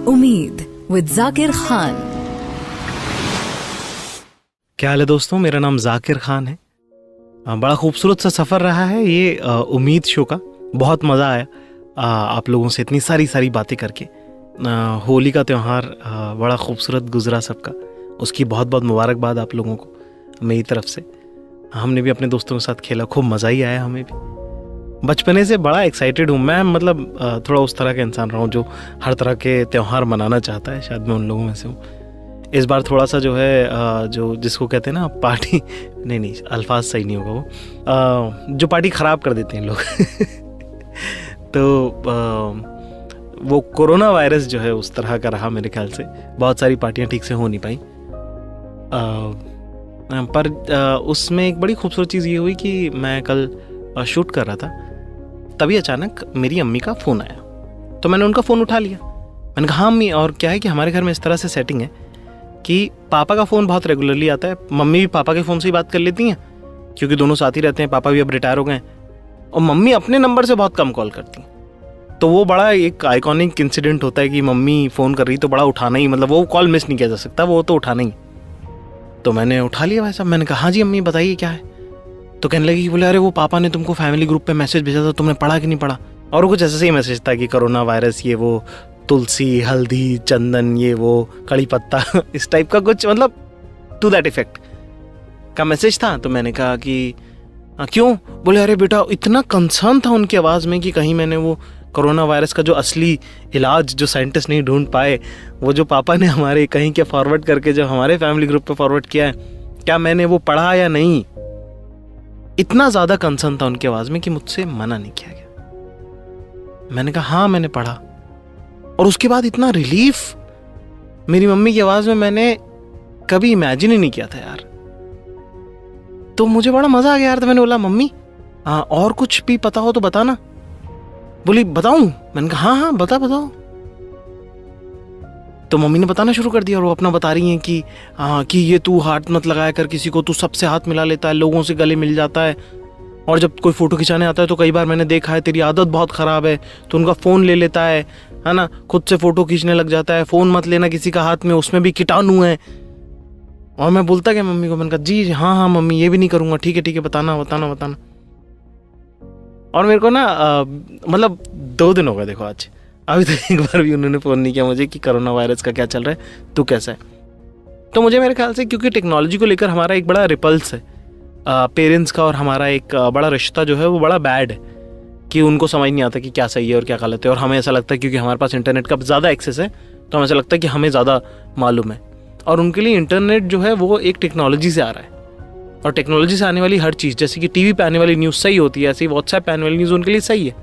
उम्मीद विद जाकिर खान। क्या हाल है दोस्तों, मेरा नाम जाकिर खान है। बड़ा खूबसूरत सा सफ़र रहा है ये उम्मीद शो का। बहुत मज़ा आया आप लोगों से इतनी सारी बातें करके। होली का त्यौहार बड़ा खूबसूरत गुजरा सबका, उसकी बहुत बहुत मुबारकबाद आप लोगों को मेरी तरफ से। हमने भी अपने दोस्तों के साथ खेला, खूब मज़ा ही आया हमें भी। बचपने से बड़ा एक्साइटेड हूँ मैं, मतलब थोड़ा उस तरह का इंसान रहा हूँ जो हर तरह के त्यौहार मनाना चाहता है। शायद मैं उन लोगों में से हूँ। इस बार थोड़ा सा जो है जो जिसको कहते हैं ना पार्टी, नहीं अल्फाज सही नहीं होगा वो, जो पार्टी ख़राब कर देते हैं लोग तो वो कोरोना वायरस जो है उस तरह का रहा मेरे ख्याल से। बहुत सारी पार्टियां ठीक से हो नहीं पाई। पर उसमें एक बड़ी खूबसूरत चीज़ ये हुई कि मैं कल शूट कर रहा था, तभी अचानक मेरी अम्मी का फ़ोन आया। तो मैंने उनका फ़ोन उठा लिया। मैंने कहा हाँ अम्मी, और क्या है कि हमारे घर में इस तरह से सेटिंग है कि पापा का फ़ोन बहुत रेगुलरली आता है, मम्मी भी पापा के फ़ोन से ही बात कर लेती हैं क्योंकि दोनों साथ ही रहते हैं। पापा भी अब रिटायर हो गए हैं और मम्मी अपने नंबर से बहुत कम कॉल करती हैं। तो वो बड़ा एक आइकॉनिक इंसिडेंट होता है कि मम्मी फ़ोन कर रही तो बड़ा उठाना ही, मतलब वो कॉल मिस नहीं किया जा सकता, वो तो उठाना ही। तो मैंने उठा लिया भाई साहब। मैंने कहा हाँ जी अम्मी बताइए क्या है। तो कहने लगी कि बोले अरे वो पापा ने तुमको फैमिली ग्रुप पे मैसेज भेजा था, तुमने पढ़ा कि नहीं पढ़ा। और वो कुछ ऐसा ही मैसेज था कि कोरोना वायरस, ये वो, तुलसी हल्दी चंदन, ये वो कड़ी पत्ता इस टाइप का कुछ, मतलब टू दैट इफेक्ट का मैसेज था। तो मैंने कहा कि क्यों। बोले अरे बेटा, इतना कंसर्न था उनकी आवाज़ में कि कहीं मैंने वो कोरोना वायरस का जो असली इलाज जो साइंटिस्ट नहीं ढूंढ पाए, वो जो पापा ने हमारे कहीं के फॉरवर्ड करके जो हमारे फैमिली ग्रुप पे फॉरवर्ड किया है, क्या मैंने वो पढ़ा या नहीं। इतना ज़्यादा कंसर्न था उनकी आवाज़ में कि मुझसे मना नहीं किया गया। मैंने कहा हाँ मैंने पढ़ा। और उसके बाद इतना रिलीफ मेरी मम्मी की आवाज़ में मैंने कभी इमेजिन ही नहीं किया था यार। तो मुझे बड़ा मज़ा आ गया यार। तो मैंने बोला मम्मी और कुछ भी पता हो तो बताना। बोली बताऊं। मैंने कहा हाँ बताओ। तो मम्मी ने बताना शुरू कर दिया और वो अपना बता रही हैं कि ये तू हाथ मत लगाया कर किसी को, तू सबसे हाथ मिला लेता है, लोगों से गले मिल जाता है, और जब कोई फ़ोटो खिंचाने आता है तो कई बार मैंने देखा है तेरी आदत बहुत ख़राब है, तो उनका फ़ोन ले लेता है ना, खुद से फ़ोटो खींचने लग जाता है, फ़ोन मत लेना किसी का हाथ में, उसमें भी कीटाणु है। और मैं बोलता क्या मम्मी को, मैंने कहा जी हाँ मम्मी ये भी नहीं करूँगा, ठीक है बताना। और मेरे को ना मतलब 2 दिन हो गए देखो आज, अभी तक एक बार भी उन्होंने फ़ोन नहीं किया मुझे कि कोरोना वायरस का क्या चल रहा है, तू कैसा है। तो मुझे मेरे ख्याल से क्योंकि टेक्नोलॉजी को लेकर हमारा एक बड़ा रिपल्स है पेरेंट्स का, और हमारा एक बड़ा रिश्ता जो है वो बड़ा बैड है कि उनको समझ नहीं आता कि क्या सही है और क्या गलत है। और हमें ऐसा लगता है क्योंकि हमारे पास इंटरनेट का ज़्यादा एक्सेस है तो हमें ऐसा लगता है कि हमें ज़्यादा मालूम है। और उनके लिए इंटरनेट जो है वो एक टेक्नोलॉजी से आ रहा है, और टेक्नोलॉजी से आने वाली हर चीज़, जैसे कि टीवी पे आने वाली न्यूज़ सही होती है, ऐसे ही व्हाट्सएप पे आने वाली न्यूज़ उनके लिए सही है।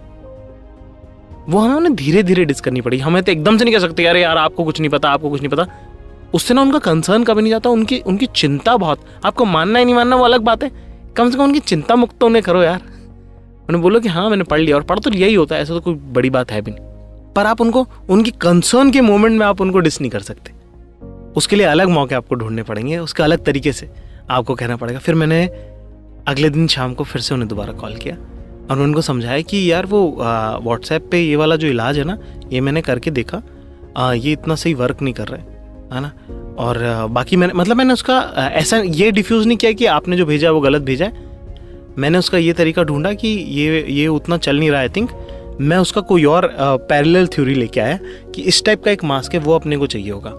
वो हमें उन्हें धीरे धीरे डिस करनी पड़ी। हमें तो एकदम से नहीं कह सकते अरे यार आपको कुछ नहीं पता। उससे ना उनका कंसर्न कभी नहीं जाता, उनकी चिंता बहुत। आपको मानना ही नहीं मानना वो अलग बात है, कम से कम उनकी चिंता मुक्त तो उन्हें करो यार। उन्हें बोलो कि हाँ मैंने पढ़ लिया, और पढ़ तो लिया ही होता है, ऐसा तो कोई बड़ी बात है भी नहीं। पर आप उनको उनकी कंसर्न के मोमेंट में आप उनको डिस नहीं कर सकते। उसके लिए अलग मौके आपको ढूंढने पड़ेंगे, उसके अलग तरीके से आपको कहना पड़ेगा। फिर मैंने अगले दिन शाम को फिर से उन्हें दोबारा कॉल किया और मैंने उनको समझाया कि यार वो व्हाट्सएप पे ये वाला जो इलाज है ना, ये मैंने करके देखा, ये इतना सही वर्क नहीं कर रहा है ना। और बाकी मैंने उसका ऐसा ये डिफ्यूज़ नहीं किया कि आपने जो भेजा है वो गलत भेजा है। मैंने उसका ये तरीका ढूंढा कि ये उतना चल नहीं रहा है। आई थिंक मैं उसका कोई और पैरेलल थ्योरी लेके आया कि इस टाइप का एक मास्क है, वो अपने को चाहिए होगा,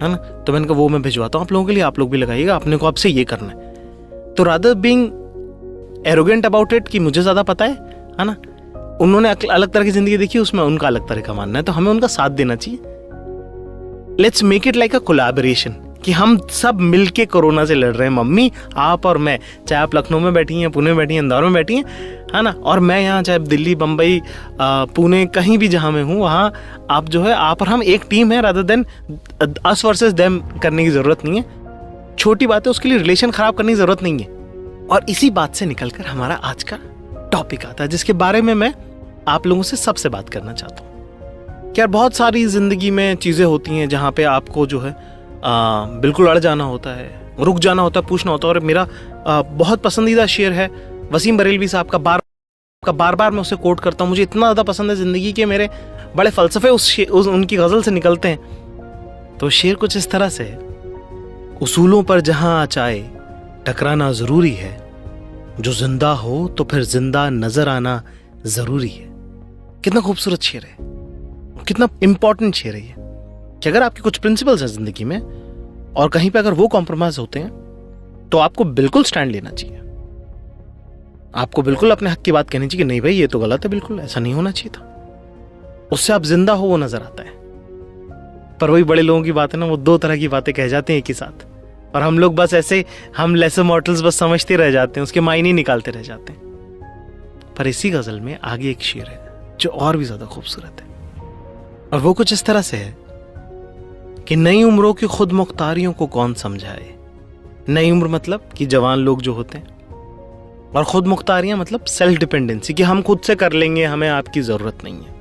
है ना। तो मैंने कहा वो मैं भिजवाता हूँ आप लोगों के लिए, आप लोग भी लगाइएगा, अपने को आपसे ये करना है। तो rather being arrogant about it कि मुझे ज़्यादा पता है ना, उन्होंने अलग तरह की ज़िंदगी देखी, उसमें उनका अलग तरह का मानना है, तो हमें उनका साथ देना चाहिए। Let's make it like a collaboration कि हम सब मिलके कोरोना से लड़ रहे हैं, मम्मी आप और मैं, चाहे आप लखनऊ में बैठी हैं, पुणे में बैठी हैं, इंदौर में बैठी हैं, है ना, और मैं यहाँ चाहे दिल्ली बम्बई पुणे कहीं भी जहाँ मैं हूँ वहाँ आप जो है, आप और हम एक टीम है, rather than us versus them करने की ज़रूरत नहीं है। छोटी बात है, उसके लिए रिलेशन ख़राब करने की ज़रूरत नहीं है। और इसी बात से निकलकर हमारा आज का टॉपिक आता है, जिसके बारे में मैं आप लोगों से सबसे बात करना चाहता हूँ। क्या बहुत सारी ज़िंदगी में चीज़ें होती हैं जहाँ पे आपको जो है बिल्कुल अड़ जाना होता है, रुक जाना होता है, पूछना होता है। और मेरा बहुत पसंदीदा शेर है वसीम बरेलवी साहब का, बार का बार बार मैं उसे कोट करता हूँ, मुझे इतना ज़्यादा पसंद है ज़िंदगी के मेरे बड़े फ़लसफ़े उनकी गज़ल से निकलते हैं। तो शेर कुछ इस तरह से है, उसूलों पर जहाँ आचाए टकराना ज़रूरी है, जो जिंदा हो तो फिर जिंदा नज़र आना ज़रूरी है। कितना खूबसूरत शेर है, कितना इंपॉर्टेंट शेर है ये, कि अगर आपके कुछ प्रिंसिपल्स हैं ज़िंदगी में और कहीं पे अगर वो कॉम्प्रोमाइज़ होते हैं तो आपको बिल्कुल स्टैंड लेना चाहिए। आपको बिल्कुल अपने हक की बात कहनी चाहिए कि नहीं भाई ये तो गलत है, बिल्कुल ऐसा नहीं होना चाहिए था। उससे आप जिंदा हो वो नजर आता है। पर वही बड़े लोगों की बात है ना, वो दो तरह की बातें कह जाते हैं एक ही साथ, और हम लोग बस ऐसे हम लेसर मॉर्टल्स बस समझते रह जाते हैं, उसके मायने निकालते रह जाते हैं। पर इसी गजल में आगे एक शेर है जो और भी ज्यादा खूबसूरत है, और वो कुछ इस तरह से है कि नई उम्रों की खुद मुख्तारियों को कौन समझाए। नई उम्र मतलब कि जवान लोग जो होते हैं, और खुद मुख्तारियां मतलब सेल्फ डिपेंडेंसी, कि हम खुद से कर लेंगे, हमें आपकी जरूरत नहीं है।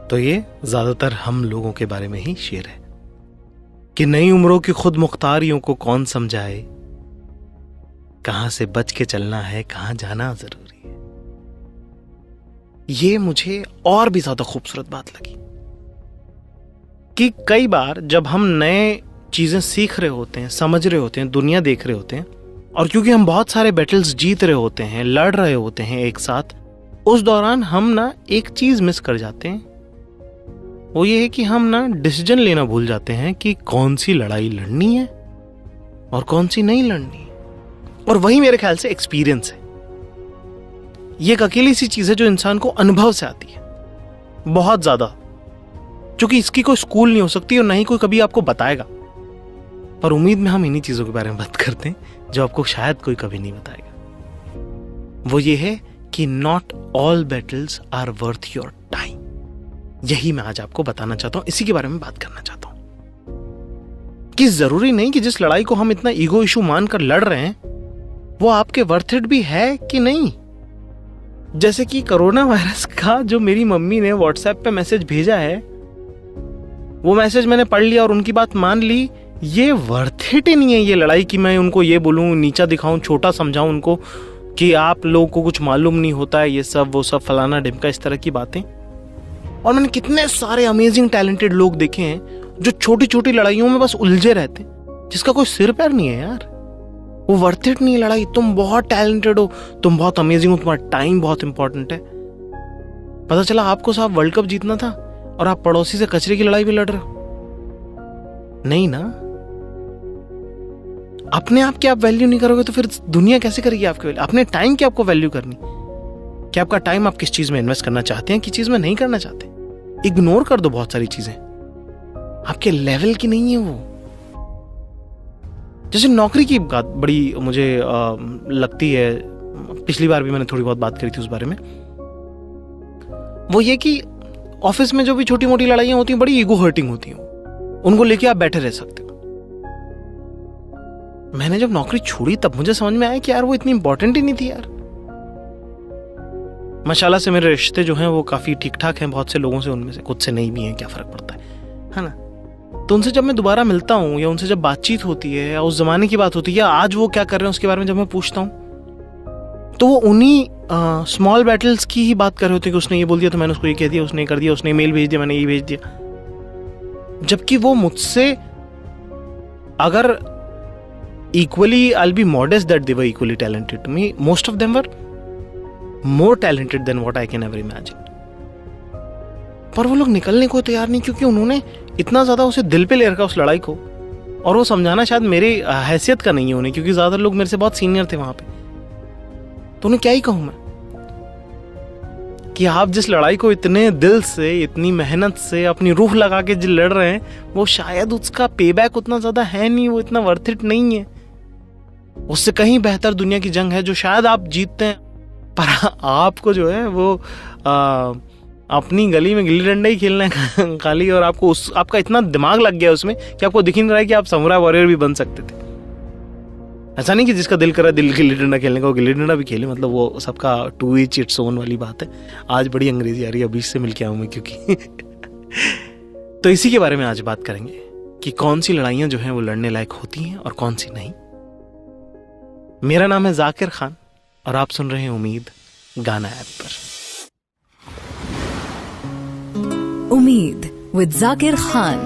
तो ये ज्यादातर हम लोगों के बारे में ही शेर है कि नई उम्रों की खुद मुख्तारियों को कौन समझाए, कहां से बच के चलना है, कहां जाना जरूरी है। ये मुझे और भी ज्यादा खूबसूरत बात लगी कि कई बार जब हम नए चीजें सीख रहे होते हैं, समझ रहे होते हैं, दुनिया देख रहे होते हैं, और क्योंकि हम बहुत सारे बैटल्स जीत रहे होते हैं, लड़ रहे होते हैं एक साथ, उस दौरान हम ना एक चीज मिस कर जाते हैं। वो ये है कि हम ना डिसीजन लेना भूल जाते हैं कि कौन सी लड़ाई लड़नी है और कौन सी नहीं लड़नी है। और वही मेरे ख्याल से एक्सपीरियंस है। ये एक अकेली सी चीज है जो इंसान को अनुभव से आती है, बहुत ज्यादा, क्योंकि इसकी कोई स्कूल नहीं हो सकती और ना ही कोई कभी आपको बताएगा। पर उम्मीद में हम इन्हीं चीजों के बारे में बात करते हैं जो आपको शायद कोई कभी नहीं बताएगा। वो ये है कि not all battles are worth your time. यही मैं आज आपको बताना चाहता हूं, इसी के बारे में बात करना चाहता हूं कि जरूरी नहीं कि जिस लड़ाई को हम इतना ईगो इशू मानकर लड़ रहे हैं वो आपके वर्थ इट भी है कि नहीं। जैसे कि कोरोना वायरस का जो मेरी मम्मी ने व्हाट्सएप पे मैसेज भेजा है, वो मैसेज मैंने पढ़ लिया और उनकी बात मान ली। ये वर्थ इट ही नहीं है ये लड़ाई कि मैं उनको ये बोलूं, नीचा दिखाऊं, छोटा समझाऊं उनको कि आप लोगों को कुछ मालूम नहीं होता है, ये सब वो सब फलाना ढिमका, इस तरह की बातें। और मैंने कितने सारे अमेजिंग टैलेंटेड लोग देखे हैं जो छोटी छोटी लड़ाइयों में बस उलझे रहते हैं, जिसका कोई सिर पैर नहीं है यार। वो वर्थ इट नहीं है लड़ाई। तुम बहुत टैलेंटेड हो, तुम बहुत अमेजिंग हो, तुम्हारा टाइम बहुत इंपॉर्टेंट है। पता चला आपको साहब वर्ल्ड कप जीतना था और आप पड़ोसी से कचरे की लड़ाई भी लड़ रहे हो। नहीं ना, अपने आप की आप वैल्यू नहीं करोगे तो फिर दुनिया कैसे करेगी आपकी वैल्यू। अपने टाइम की आपको वैल्यू करनी, कि आपका टाइम आप किस चीज में इन्वेस्ट करना चाहते हैं, किस चीज में नहीं करना चाहते। इग्नोर कर दो बहुत सारी चीजें, आपके लेवल की नहीं है वो। जैसे नौकरी की बात बड़ी मुझे लगती है, पिछली बार भी मैंने थोड़ी बहुत बात करी थी उस बारे में। वो ये कि ऑफिस में जो भी छोटी मोटी लड़ाइयां होती हैं बड़ी ईगो हर्टिंग होती हैं, उनको लेके आप बैठे रह सकते हो। मैंने जब नौकरी छोड़ी तब मुझे समझ में आया कि यार वो इतनी इंपॉर्टेंट ही नहीं थी यार। माशाल्लाह से मेरे रिश्ते जो हैं वो काफी ठीक ठाक हैं बहुत से लोगों से, उनमें से कुछ से नहीं भी हैं, क्या फर्क पड़ता है ना। तो उनसे जब मैं दोबारा मिलता हूँ या उनसे जब बातचीत होती है या उस जमाने की बात होती है या आज वो क्या कर रहे हैं उसके बारे में जब मैं पूछता हूँ, तो वो उन्हीं स्मॉल बैटल्स की ही बात कर रहे होते हैं कि उसने ये बोल दिया तो मैंने उसको ये कह दिया, उसने ये कर दिया, उसने मेल भेज दिया, मैंने ये भेज दिया। जबकि वो मुझसे अगर equally, I'll be modest that they were equally talented to me. Most of them were more talented than what I can ever imagine. पर वो लोग निकलने को तैयार नहीं, क्योंकि उन्होंने इतना ज्यादा उसे दिल पे ले रखा उस लड़ाई को। और वो समझाना शायद मेरी हैसियत का नहीं है उन्हें, क्योंकि ज्यादातर लोग मेरे से बहुत सीनियर थे वहां पे। तो उन्हें क्या ही कहूं मैं कि आप जिस लड़ाई को इतने दिल से, इतनी मेहनत से, अपनी रूह लगा के जो लड़ रहे हैं, वो शायद उसका पेबैक उतना ज्यादा है नहीं, वो इतना वर्थ इट नहीं है। उससे कहीं बेहतर दुनिया की जंग है जो शायद आप जीतते हैं, पर आपको जो है वो अपनी गली में गिल्ली डंडा ही खेलना है खाली, और आपको आपका इतना दिमाग लग गया उसमें कि आपको दिख नहीं रहा है कि आप समुराई वॉरियर भी बन सकते थे। ऐसा नहीं कि जिसका दिल करा दिल गिल्ली डंडा खेलने का वो गिल्ली डंडा भी खेले, मतलब वो सबका टू ईच इट्स ओन वाली बात है। आज बड़ी अंग्रेजी आ रही है, अभी से मिल के आऊं मैं क्योंकि तो इसी के बारे में आज बात करेंगे कि कौन सी लड़ाइयां जो हैं वो लड़ने लायक होती हैं और कौन सी नहीं। मेरा नाम है जाकिर खान और आप सुन रहे हैं उम्मीद गाना ऐप पर। उम्मीद विद जाकिर खान।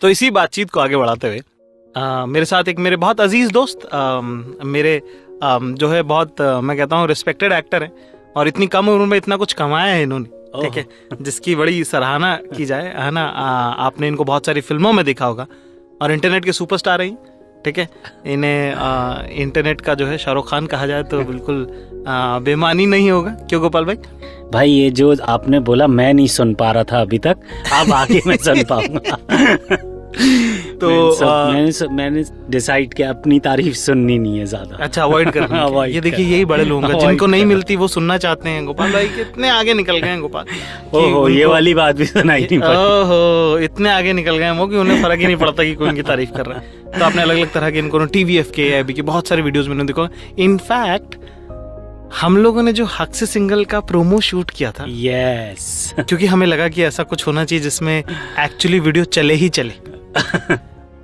तो इसी बातचीत को आगे बढ़ाते हुए मेरे साथ एक मेरे बहुत अजीज दोस्त मेरे जो है बहुत मैं कहता हूँ रिस्पेक्टेड एक्टर हैं और इतनी कम उम्र में इतना कुछ कमाया है इन्होंने, ठीक है, जिसकी बड़ी सराहना की जाए, है ना। आपने इनको बहुत सारी फिल्मों में देखा होगा और इंटरनेट के सुपरस्टार हैं, ठीक है। इन्हें इंटरनेट का जो है शाहरुख खान कहा जाए तो बिल्कुल बेमानी नहीं होगा। क्यों गोपाल भाई? भाई ये जो आपने बोला मैं नहीं सुन पा रहा था अभी तक, अब आगे मैं सुन पाऊंगा। तो मैंने डिसाइड किया अपनी तारीफ सुननी नहीं है ज्यादा। अच्छा, अवॉइड करना। ये देखिए यही बड़े लोग हैं जिनको नहीं मिलती वो सुनना चाहते हैं। गोपाल भाई कितने आगे निकल गए हैं गोपाल। ओहो, ये वाली बात भी सुनाई नहीं पड़ी। ओहो, इतने आगे निकल गए हैं वो कि उन्हें फर्क ही नहीं पड़ता कि कोई उनकी तारीफ कर रहा है। तो आपने अलग अलग तरह के इनको TVF के अभी के बहुत सारे वीडियोस मैंने देखा। इनफैक्ट हम लोगों ने जो हक से सिंगल का प्रोमो शूट किया था, यस, क्योंकि हमें लगा कि ऐसा कुछ होना चाहिए जिसमें एक्चुअली वीडियो चले ही चले।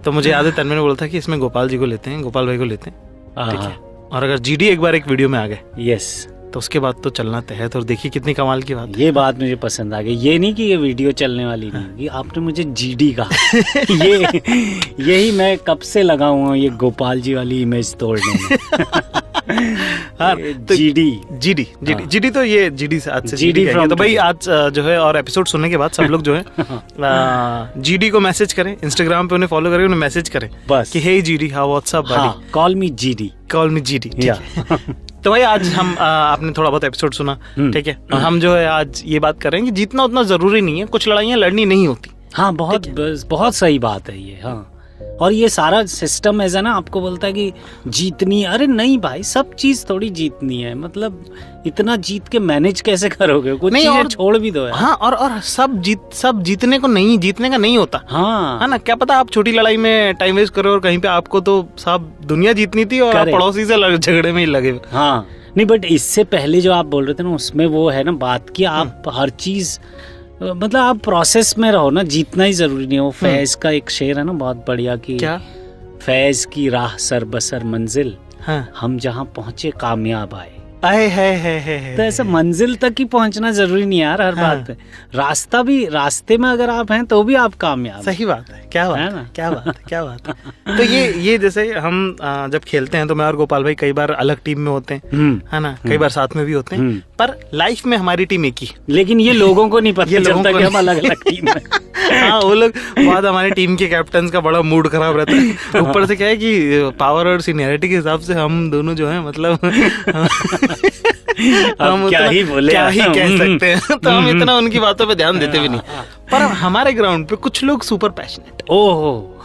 तो मुझे याद है तन्मय ने बोला था कि इसमें गोपाल जी को लेते हैं, गोपाल भाई को लेते हैं, ठीक है। और अगर GD एक बार एक वीडियो में आ गए, यस, तो उसके बाद तो चलना तय है। तो देखिए कितनी कमाल की बात। ये बात मुझे पसंद आ गई। ये नहीं कि ये वीडियो चलने वाली नहीं, ये आपने मुझे GD कहा। यही मैं कब से लगा हुआ हूँ ये गोपाल जी वाली इमेज तोड़ने में। हाँ, तो GD तो ये GD से आज से GD है। तो भाई आज जो है और एपिसोड सुनने के बाद सब लोग जो है GD को मैसेज करें, इंस्टाग्राम पे उन्हें फॉलो करें, उन्हें मैसेज करें बस कि hey GD, how what's up buddy, call me GD, ठीक है। तो भाई आज हम आपने थोड़ा बहुत एपिसोड सुना, ठीक है। हम जो है आज ये बात कर रहे हैं कि जीतना उतना जरूरी नहीं है, कुछ लड़ाइयाँ लड़नी नहीं होती। हाँ, बहुत सही बात है ये। हाँ, और ये सारा सिस्टम ऐसा ना आपको बोलता है कि जीतनी, अरे नहीं भाई, सब चीज थोड़ी जीतनी है। मतलब इतना जीत के मैनेज कैसे करोगे? कुछ चीजें छोड़ भी दो यार। हाँ, और सब जीतने को नहीं, जीतने का नहीं होता। हाँ, है ना। क्या पता आप छोटी लड़ाई में टाइम वेस्ट करो और कहीं पे आपको तो सब दुनिया जीतनी थी और आप पड़ोसी से झगड़े में ही लगे। हाँ नहीं, बट इससे पहले जो आप बोल रहे थे ना, उसमें वो है ना बात की आप हर चीज मतलब आप प्रोसेस में रहो ना, जीतना ही जरूरी नहीं है। वो फैज का एक शेर है ना बहुत बढ़िया कि क्या, फैज की राह सर बसर मंजिल, हाँ, हम जहाँ पहुंचे कामयाब आए। तो ऐसा मंजिल तक ही पहुंचना जरूरी नहीं यार हर बात पे। रास्ते में अगर आप हैं तो भी आप कामयाब। सही बात है। क्या बात है, क्या बात है। तो ये जैसे हम जब खेलते हैं तो मैं और गोपाल भाई कई बार अलग टीम में होते हैं, है ना, कई बार साथ में भी होते हैं, पर लाइफ में हमारी टीम एक ही। लेकिन ये लोगों को नहीं पता चलता कि हम अलग अलग टीम में। हाँ, वो लोग बाद हमारी टीम के कैप्टन का बड़ा मूड खराब रहता है। ऊपर से क्या है कि पावर और सीनियरिटी के हिसाब से हम दोनों जो है मतलब हम क्या ही कह सकते हैं। तो हम इतना उनकी बातों पे ध्यान देते भी नहीं। पर हमारे ग्राउंड पे कुछ लोग सुपर पैशनेट। ओहो,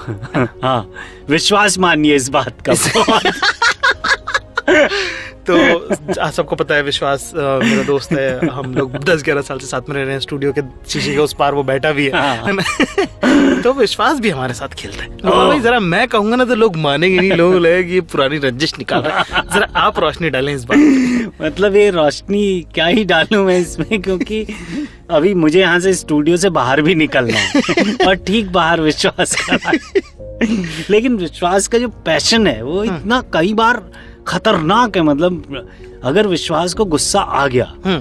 हाँ, विश्वास मानिए इस बात का। तो सबको पता है विश्वास मेरा दोस्त है। हम लोग 10-11 साल से साथ में रह रहे हैं। स्टूडियो के शीशे के उस पार वो बैठा भी है। तो विश्वास भी हमारे साथ खेलता है। भाई जरा मैं कहूंगा ना तो लोग मानेंगे नहीं, लोग लगेगा कि ये पुरानी रंजिश निकाल रहा है। जरा आप रोशनी डालें इस बात। मतलब ये रोशनी क्या ही डालूं मैं इसमें, क्योंकि अभी मुझे यहाँ से स्टूडियो से बाहर भी निकलना है और ठीक बाहर विश्वास का। लेकिन विश्वास का जो पैशन है वो इतना कई बार खतरनाक है। मतलब अगर विश्वास को गुस्सा आ गया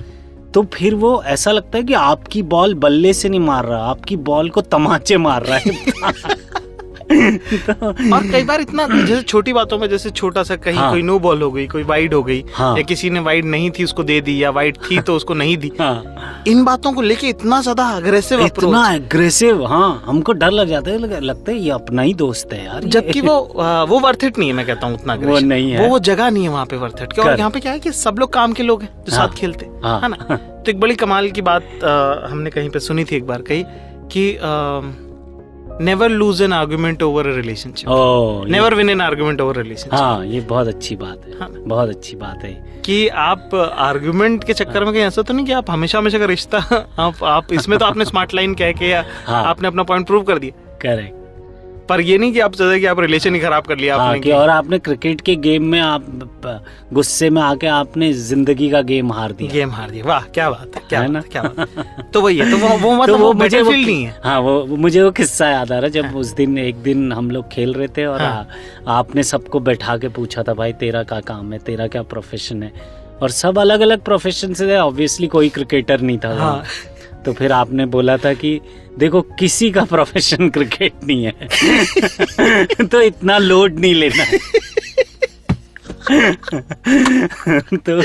तो फिर वो ऐसा लगता है कि आपकी बॉल बल्ले से नहीं मार रहा, आपकी बॉल को तमाचे मार रहा है। तो और कई बार इतना जैसे छोटी बातों में, जैसे छोटा सा कहीं कोई नो बॉल हो गई, कोई वाइड हो गई, या किसी ने वाइड नहीं थी उसको दे दी, या वाइड थी तो उसको नहीं दी। इन बातों को लेके इतना ज्यादा अग्रेसिव, हाँ, हमको डर लग जाता है, लगता है ये अपना ही दोस्त है यार। जबकि वो वर्थ इट नहीं है। मैं कहता हूँ उतना वो नहीं है, वो जगह नहीं है वहाँ पे वर्थ इट। और यहाँ पे क्या है कि सब लोग काम के लोग हैं जो साथ खेलते हैं, है ना। तो एक बड़ी कमाल की बात हमने कहीं पे सुनी थी एक बार, कही कि never lose an argument over a relationship. Never win an argument over a relationship. हाँ, ये बहुत अच्छी बात है। हाँ, बहुत अच्छी बात है कि आप आर्गुमेंट के चक्कर में कहीं ऐसा तो नहीं कि आप हमेशा का रिश्ता आप इसमें तो आपने स्मार्ट लाइन कह के या आपने अपना पॉइंट प्रूव कर दिया। करेक्ट। पर ये नहीं कि आप सोचे कि आप रिलेशन ही खराब कर लिया आपने। कि और आपने क्रिकेट के गेम में आप गुस्से में आके आपने जिंदगी का गेम हार दिया। वाह, क्या बात है, क्या बात है। तो वही है, तो वो मतलब वो मुझे फील नहीं है। हाँ, वो मुझे वो किस्सा याद आ रहा, जब उस दिन एक दिन हम लोग खेल रहे थे और आपने सबको बैठा के पूछा था, भाई तेरा क्या काम है, तेरा क्या प्रोफेशन है। और सब अलग अलग प्रोफेशन से थे, ऑब्वियसली कोई क्रिकेटर नहीं था। हाँ। तो फिर आपने बोला था कि देखो किसी का प्रोफेशन क्रिकेट नहीं है तो इतना लोड नहीं लेना तो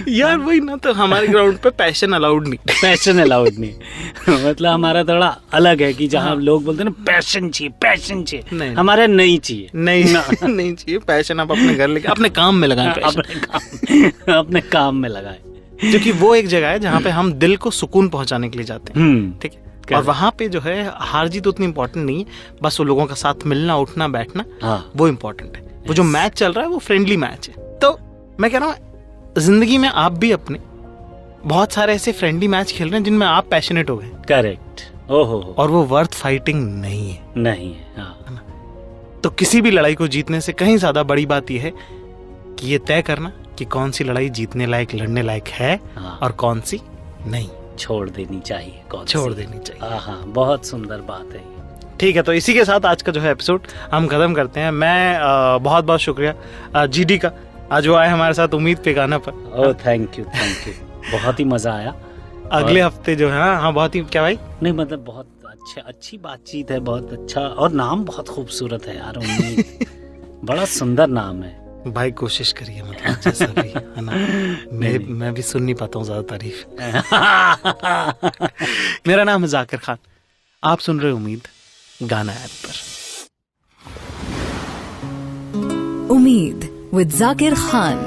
यार वही ना, तो हमारे ग्राउंड पे पैशन अलाउड नहीं। पैशन अलाउड नहीं मतलब हमारा थोड़ा अलग है कि जहाँ लोग बोलते हैं ना पैशन चाहिए, पैशन चाहिए, नहीं। हमारा नहीं चाहिए। नहीं नहीं चाहिए पैशन। आप अपने घर लेके अपने काम में लगाएं पैशन। अपने काम में लगाए, क्योंकि वो एक जगह है जहाँ पे हम दिल को सुकून पहुंचाने के लिए जाते हैं, ठीक है। और वहाँ पे जो है हार जीत उतनी इम्पोर्टेंट नहीं है, बस वो लोगों के साथ मिलना उठना बैठना, हाँ। वो इम्पोर्टेंट है। वो जो मैच चल रहा है वो फ्रेंडली मैच है। तो मैं कह रहा हूँ जिंदगी में आप भी अपने बहुत सारे ऐसे फ्रेंडली मैच खेल रहे हैं जिनमें आप पैशनेट हो गए। करेक्ट। ओहो। और वो वर्थ फाइटिंग नहीं है। नहीं है, हाँ। तो किसी भी लड़ाई को जीतने से कहीं ज्यादा बड़ी बात यह है कि ये तय करना कि कौन सी लड़ाई जीतने लायक, लड़ने लायक है, हाँ। और कौन सी नहीं। छोड़ देनी चाहिए, छोड़ देनी चाहिए। हाँ, बहुत सुंदर बात है। ठीक है, तो इसी के साथ आज का जो है एपिसोड हम खत्म करते हैं। मैं बहुत बहुत शुक्रिया जीडी का, आज वो आए हमारे साथ उम्मीद पे गाना पर। ओह थैंक यू, बहुत ही मजा आया। अगले हफ्ते जो है, हाँ बहुत ही, क्या भाई? नहीं मतलब बहुत अच्छी बातचीत है, बहुत अच्छा, और नाम बहुत खूबसूरत है यार, उम्मीद बड़ा सुंदर नाम है भाई। कोशिश करिए, मतलब जैसा भी है ना। मैं भी सुन नहीं पाता हूँ ज्यादा तारीफ। मेरा नाम है जाकिर खान, आप सुन रहे उम्मीद गाना ऐप पर। उम्मीद विद जाकिर खान।